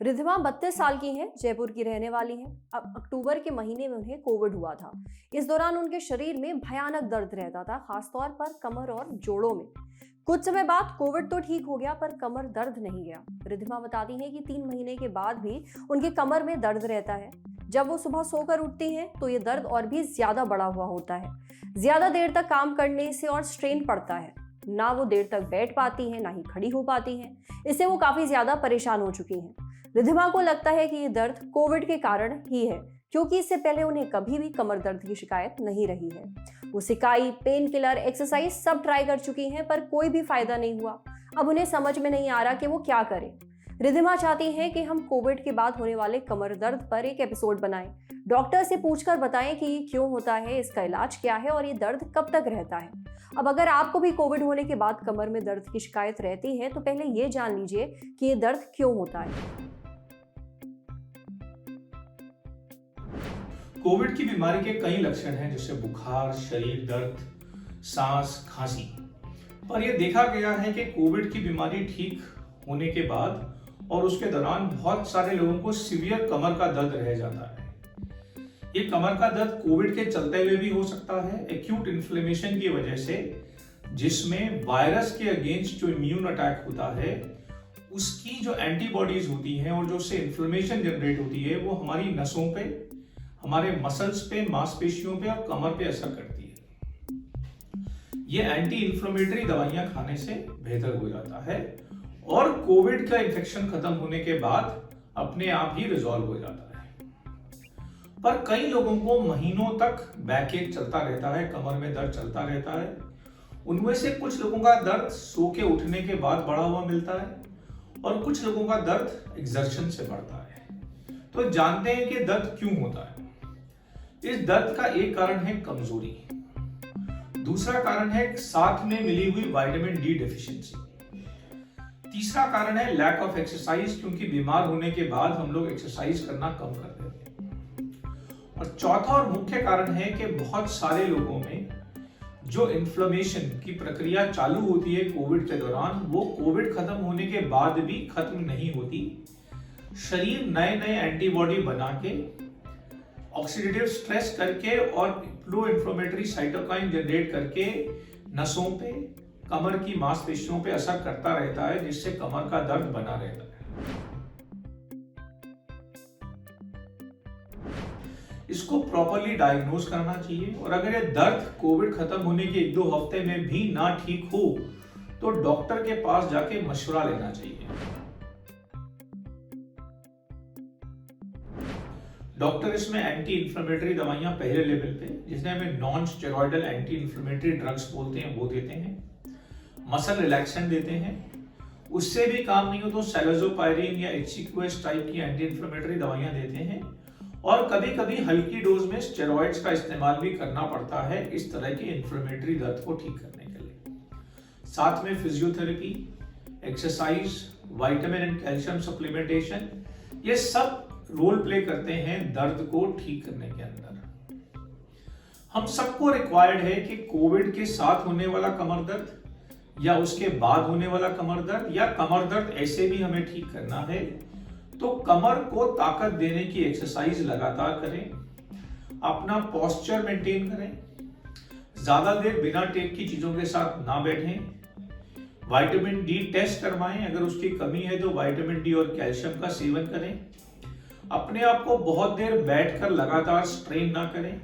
रिधिमा 32 साल की हैं, जयपुर की रहने वाली हैं। अब अक्टूबर के महीने में उन्हें कोविड हुआ था। इस दौरान उनके शरीर में भयानक दर्द रहता था, खासतौर पर कमर और जोड़ों में। कुछ समय बाद कोविड तो ठीक हो गया, पर कमर दर्द नहीं गया। रिधिमा बताती हैं कि 3 महीने के बाद भी उनके कमर में दर्द रहता है। जब वो सुबह सोकर उठती हैं तो ये दर्द और भी ज्यादा बढ़ा हुआ होता है। ज्यादा देर तक काम करने से और स्ट्रेन पड़ता है। ना वो देर तक बैठ पाती हैं, ना ही खड़ी हो पाती हैं। इससे वो काफी ज्यादा परेशान हो चुकी हैं। रिधिमा को लगता है कि ये दर्द कोविड के कारण ही है, क्योंकि इससे पहले उन्हें कभी भी कमर दर्द की शिकायत नहीं रही है। वो सिकाई, पेन किलर, एक्सरसाइज सब ट्राई कर चुकी हैं, पर कोई भी फायदा नहीं हुआ। अब उन्हें समझ में नहीं आ रहा कि वो क्या करें। रिधिमा चाहती हैं कि हम कोविड के बाद होने वाले कमर दर्द पर एक एपिसोड बनाएं। डॉक्टर से पूछकर बताएं कि ये क्यों होता है, इसका इलाज क्या है और ये दर्द कब तक रहता है। अब अगर आपको भी कोविड होने के बाद कमर में दर्द की शिकायत रहती है तो पहले ये जान लीजिए कि ये दर्द क्यों होता है। कोविड की बीमारी के कई लक्षण हैं, जैसे बुखार, शरीर दर्द, सांस, खांसी। पर यह देखा गया है कि कोविड की बीमारी ठीक होने के बाद और उसके दौरान बहुत सारे लोगों को सीवियर कमर का दर्द रह जाता है। ये कमर का दर्द कोविड के चलते हुए भी हो सकता है, एक्यूट इन्फ्लेमेशन की वजह से, जिसमें वायरस के अगेंस्ट जो इम्यून अटैक होता है उसकी जो एंटीबॉडीज होती हैं और जो उससे इन्फ्लेमेशन जनरेट होती है वो हमारी नसों पे, हमारे मसल्स पे, मांसपेशियों पे और कमर पे असर करती है। ये एंटी इन्फ्लेमेटरी दवाइयां खाने से बेहतर हो जाता है और कोविड का इन्फेक्शन खत्म होने के बाद अपने आप ही रिजॉल्व हो जाता है। पर कई लोगों को महीनों तक बैकएक चलता रहता है, कमर में दर्द चलता रहता है। उनमें से कुछ लोगों का दर्द सो के उठने के बाद बढ़ा हुआ मिलता है और कुछ लोगों का दर्द एक्सर्शन से बढ़ता है। तो जानते हैं कि दर्द क्यों होता है। इस दर्द का एक कारण है कमजोरी, दूसरा कारण है साथ में मिली हुई विटामिन डी डेफिशिएंसी, तीसरा कारण है लैक ऑफ एक्सरसाइज, क्योंकि बीमार होने के बाद हम लोग एक्सरसाइज करना कम कर देते हैं, और चौथा और मुख्य कारण है कि बहुत सारे लोगों में जो इन्फ्लेमेशन की प्रक्रिया चालू होती है कोविड के दौरान, वो कोविड खत्म होने के बाद भी खत्म नहीं होती। शरीर नए नए एंटीबॉडी बना के, ऑक्सीडेटिव स्ट्रेस करके और प्रो इन्फ्लेमेटरी साइटोकाइन जनरेट करके नसों पे, कमर की मांसपेशियों पे असर करता रहता है, जिससे कमर का दर्द बना रहता है। इसको प्रॉपरली डायग्नोज करना चाहिए, और अगर ये दर्द कोविड खत्म होने के 1-2 हफ्ते में भी ना ठीक हो तो डॉक्टर के पास जाके मशवरा लेना चाहिए। डॉक्टर इसमें एंटी इन्फ्लेमेटरी दवाइयां पहले लेवल पे, जिसमें हमें non steroidal anti inflammatory drugs बोलते हैं, वो देते हैं। मसल रिलैक्सेंट देते हैं। उससे भी काम नहीं हो तो सेलाजोपायरिन या HCQS टाइप की एंटी इन्फ्लेमेटरी दवाइयां देते हैं, और कभी कभी हल्की डोज में स्टेरॉइड्स का इस्तेमाल भी करना पड़ता है इस तरह के इन्फ्लेमेटरी दर्द को ठीक करने के लिए। साथ में physiotherapy, exercise, vitamin and calcium supplementation, ये सब रोल प्ले करते हैं दर्द को ठीक करने के अंदर। हम सबको रिक्वायर्ड है कि कोविड के साथ होने वाला कमर दर्द या उसके बाद होने वाला कमर दर्द या कमर दर्द ऐसे भी हमें ठीक करना है तो कमर को ताकत देने की एक्सरसाइज लगातार करें, अपना पोस्चर मेंटेन करें, ज्यादा देर बिना टेक की चीजों के साथ ना बैठें, विटामिन डी टेस्ट करवाएं, अगर उसकी कमी है तो विटामिन डी और कैल्शियम का सेवन करें, अपने आप को बहुत देर बैठकर लगातार स्ट्रेन ना करें,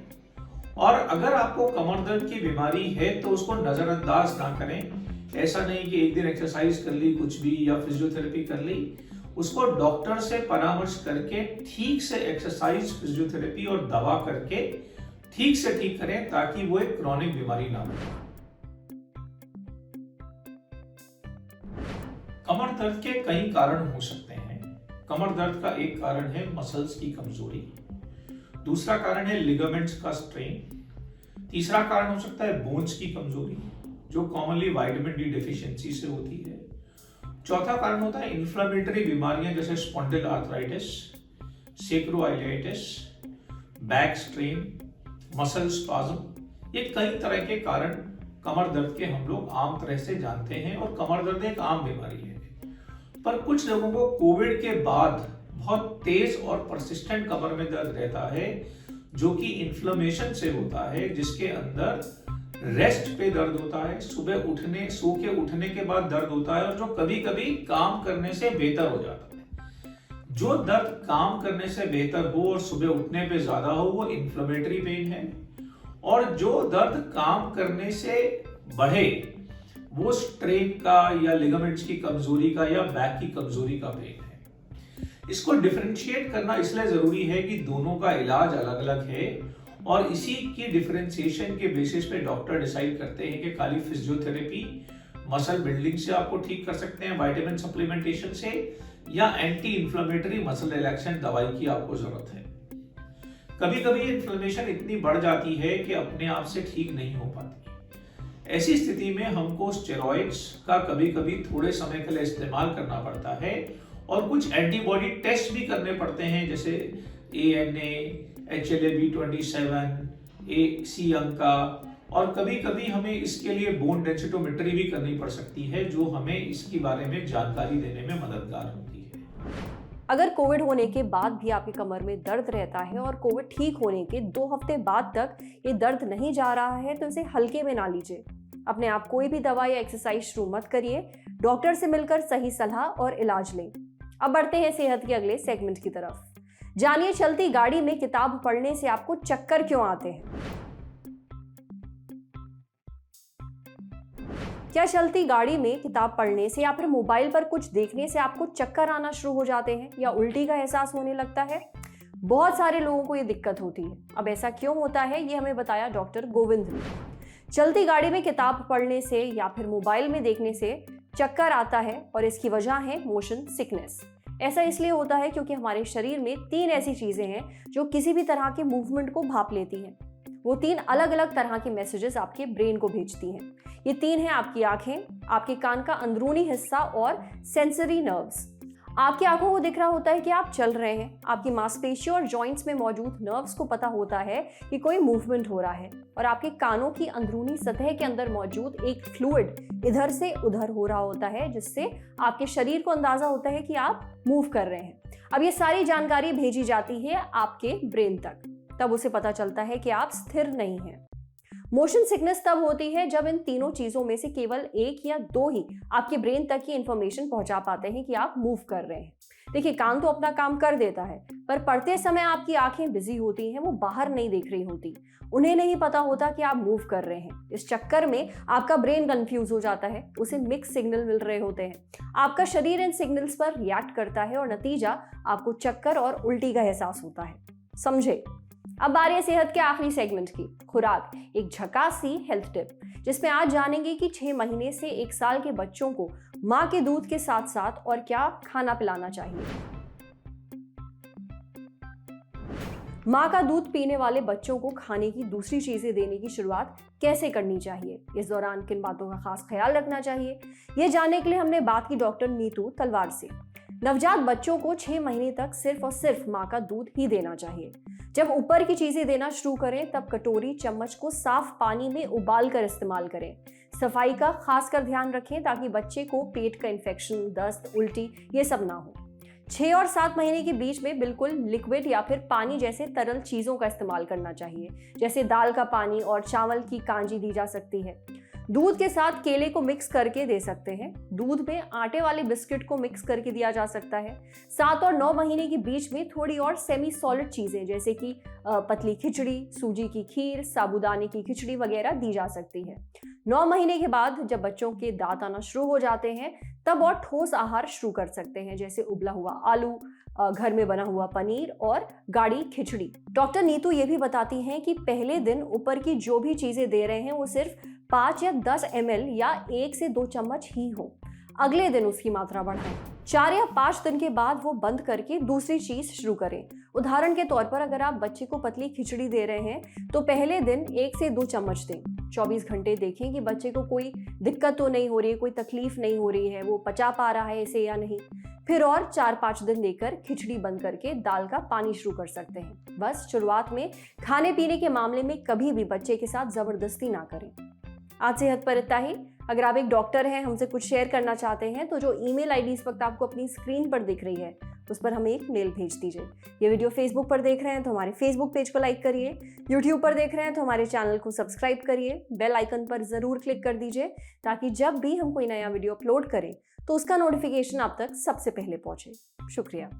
और अगर आपको कमर दर्द की बीमारी है तो उसको नजरअंदाज ना करें। ऐसा नहीं कि एक दिन एक्सरसाइज कर ली कुछ भी या फिजियोथेरेपी कर ली, उसको डॉक्टर से परामर्श करके ठीक से एक्सरसाइज, फिजियोथेरेपी और दवा करके ठीक से ठीक करें, ताकि वो एक क्रॉनिक बीमारी ना बने। कमर दर्द के कई कारण हो सकते हैं। कमर दर्द का एक कारण है मसल्स की कमजोरी, दूसरा कारण है लिगामेंट्स का स्ट्रेन, तीसरा कारण हो सकता है बोन्स की कमजोरी जो कॉमनली विटामिन डी डेफिशिएंसी से होती है, चौथा कारण होता है इन्फ्लेमेटरी बीमारियां जैसे spondyl arthritis, sacroiliitis, back strain, muscle spasm. ये कई तरह के कारण कमर दर्द के हम लोग आम तरह से जानते हैं और कमर दर्द एक आम बीमारी है। पर कुछ लोगों को कोविड के बाद बहुत तेज और परसिस्टेंट कमर में दर्द रहता है, जो कि इन्फ्लेमेशन से होता है, जिसके अंदर रेस्ट पे दर्द होता है, सुबह सो के उठने के बाद दर्द होता है, और जो कभी कभी काम करने से बेहतर हो जाता है। जो दर्द काम करने से बेहतर हो और सुबह उठने पे ज्यादा हो, वो इन्फ्लेमेटरी पेन है, और जो दर्द काम करने से बढ़े वो स्ट्रेन का या लिगामेंट्स की कमजोरी का या बैक की कमजोरी का पेन है। इसको डिफरेंशिएट करना इसलिए जरूरी है कि दोनों का इलाज अलग अलग है, और इसी की डिफरेंशिएशन के बेसिस पे डॉक्टर डिसाइड करते हैं कि खाली फिजियोथेरेपी, मसल बिल्डिंग से आपको ठीक कर सकते हैं विटामिन सप्लीमेंटेशन से, या एंटी इंफ्लेमेटरी मसल रिलैक्सेंट दवाई की आपको जरूरत है। कभी कभी इन्फ्लेमेशन इतनी बढ़ जाती है कि अपने आप से ठीक नहीं हो पाती। ऐसी स्थिति में हमको स्टेरॉइड्स का कभी कभी थोड़े समय के लिए इस्तेमाल करना पड़ता है, और कुछ एंटीबॉडी टेस्ट भी करने पड़ते हैं, जैसे ANA, HLA-B27, AC अंका, और कभी कभी हमें इसके लिए बोन डेंसिटोमेट्री भी करनी पड़ सकती है, जो हमें इसके बारे में जानकारी देने में मददगार होती है। अगर कोविड होने के बाद भी आपकी कमर में दर्द रहता है और कोविड ठीक होने के 2 हफ्ते बाद तक ये दर्द नहीं जा रहा है, तो इसे हल्के में ना लीजिए। अपने आप कोई भी दवा या एक्सरसाइज शुरू मत करिए, डॉक्टर से मिलकर सही सलाह और इलाज लें। अब बढ़ते हैं सेहत के अगले सेगमेंट की तरफ। जानिए चलती गाड़ी में किताब पढ़ने से आपको चक्कर क्यों आते हैं। क्या चलती गाड़ी में किताब पढ़ने से या फिर मोबाइल पर कुछ देखने से आपको चक्कर आना शुरू हो जाते हैं या उल्टी का एहसास होने लगता है? बहुत सारे लोगों को ये दिक्कत होती है। अब ऐसा क्यों होता है, ये हमें बताया डॉक्टर गोविंद ने। चलती गाड़ी में किताब पढ़ने से या फिर मोबाइल में देखने से चक्कर आता है, और इसकी वजह है मोशन सिकनेस। ऐसा इसलिए होता है क्योंकि हमारे शरीर में 3 ऐसी चीजें हैं जो किसी भी तरह के मूवमेंट को भाप लेती हैं। वो 3 अलग अलग तरह के मैसेजेस आपके ब्रेन को भेजती हैं। ये 3 हैं आपकी आंखें, आपके कान का अंदरूनी हिस्सा और सेंसरी नर्व्स। आपकी आंखों को दिख रहा होता है कि आप चल रहे हैं। आपकी मांसपेशियों और जॉइंट्स में मौजूद नर्व्स को पता होता है कि कोई मूवमेंट हो रहा है, और आपके कानों की अंदरूनी सतह के अंदर मौजूद एक फ्लूइड इधर से उधर हो रहा होता है, जिससे आपके शरीर को अंदाजा होता है कि आप मूव कर रहे हैं। अब ये सारी जानकारी भेजी जाती है आपके ब्रेन तक, तब उसे पता चलता है कि आप स्थिर नहीं हैं। मोशन सिकनेस तब होती है जब इन तीनों चीजों में से केवल 1 या 2 ही आपके ब्रेन तक की इंफॉर्मेशन पहुंचा पाते हैं कि आप मूव कर रहे हैं। देखिए, कान तो अपना काम कर देता है, पर पढ़ते समय आपकी आंखें बिजी होती हैं, वो बाहर नहीं देख रही होती, उन्हें नहीं पता होता कि आप मूव कर रहे हैं। इस चक्कर में आपका ब्रेन कंफ्यूज हो जाता है, उसे मिक्स सिग्नल मिल रहे होते हैं। आपका शरीर इन सिग्नल्स पर रिएक्ट करता है, और नतीजा आपको चक्कर और उल्टी का एहसास होता है। समझे? अब बारी है सेहत के आखिरी सेगमेंट की, खुराक, एक झकासी हेल्थ टिप, जिसमें आज जानेंगे कि 6 महीने से 1 साल के बच्चों को मां के दूध के साथ साथ और क्या खाना पिलाना चाहिए। मां का दूध पीने वाले बच्चों को खाने की दूसरी चीजें देने की शुरुआत कैसे करनी चाहिए, इस दौरान किन बातों का खास ख्याल रखना चाहिए, ये जानने के लिए हमने बात की डॉक्टर नीतू तलवार से। नवजात बच्चों को 6 महीने तक सिर्फ और सिर्फ मां का दूध ही देना चाहिए। जब ऊपर की चीजें देना शुरू करें, तब कटोरी चम्मच को साफ पानी में उबाल कर इस्तेमाल करें। सफाई का खासकर ध्यान रखें ताकि बच्चे को पेट का इन्फेक्शन, दस्त, उल्टी ये सब ना हो। 6 और 7 महीने के बीच में बिल्कुल लिक्विड या फिर पानी जैसे तरल चीजों का इस्तेमाल करना चाहिए, जैसे दाल का पानी और चावल की कांजी दी जा सकती है। दूध के साथ केले को मिक्स करके दे सकते हैं। दूध में आटे वाले बिस्किट को मिक्स करके दिया जा सकता है। 7 और 9 महीने के बीच में थोड़ी और सेमी सॉलिड चीजें जैसे कि पतली खिचड़ी, सूजी की खीर, साबूदाने की खिचड़ी वगैरह दी जा सकती है। 9 महीने के बाद जब बच्चों के दांत आना शुरू हो जाते हैं, तब और ठोस आहार शुरू कर सकते हैं, जैसे उबला हुआ आलू, घर में बना हुआ पनीर और गाढ़ी खिचड़ी। डॉक्टर नीतू ये भी बताती हैं कि पहले दिन ऊपर की जो भी चीजें दे रहे हैं वो सिर्फ 5 या 10 ml या 1 से 2 चम्मच ही हो। अगले दिन उसकी मात्रा बढ़ाएं। 4 या 5 दिन के बाद वो बंद करके दूसरी चीज शुरू करें। उदाहरण के तौर पर अगर आप बच्चे को पतली खिचड़ी दे रहे हैं तो पहले दिन 1 से 2 चम्मच दें। 24 घंटे देखें कि बच्चे को कोई दिक्कत तो नहीं हो रही है, कोई तकलीफ नहीं हो रही है, वो पचा पा रहा है इसे या नहीं। फिर और 4-5 दिन देकर खिचड़ी बंद करके दाल का पानी शुरू कर सकते हैं। बस शुरुआत में खाने पीने के मामले में कभी भी बच्चे के साथ जबरदस्ती ना करें। आज सेहत पर इतना ही। अगर आप एक डॉक्टर हैं, हमसे कुछ शेयर करना चाहते हैं, तो जो ईमेल आईडी इस वक्त आपको अपनी स्क्रीन पर दिख रही है उस पर हमें एक मेल भेज दीजिए। ये वीडियो फेसबुक पर देख रहे हैं तो हमारे फेसबुक पेज को लाइक करिए, यूट्यूब पर देख रहे हैं तो हमारे चैनल को सब्सक्राइब करिए, बेल आइकन पर ज़रूर क्लिक कर दीजिए ताकि जब भी हम कोई नया वीडियो अपलोड करें तो उसका नोटिफिकेशन आप तक सबसे पहले पहुंचे। शुक्रिया।